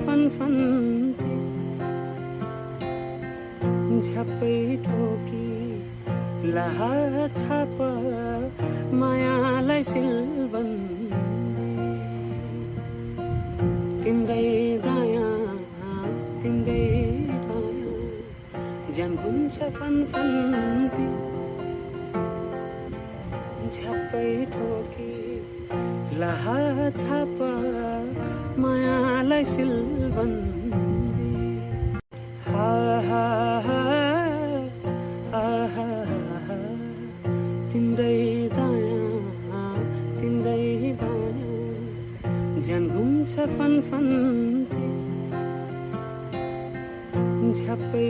फनफन्ती झ्याप्पै ठोकी लाहा छाप मायालाई सिलबन्दी तिम्रै दायाँ तिम्रै बायाँ ज्यान घुम्छ फनफन्ती झ्याप्पै ठोकी लाहा छाप मायालाई सिलबन्दी हा हा हा हा हा तिम्रै दायाँ तिम्रै बायाँ ज्यान घुम्छ फनफन्ती झ्याप्पै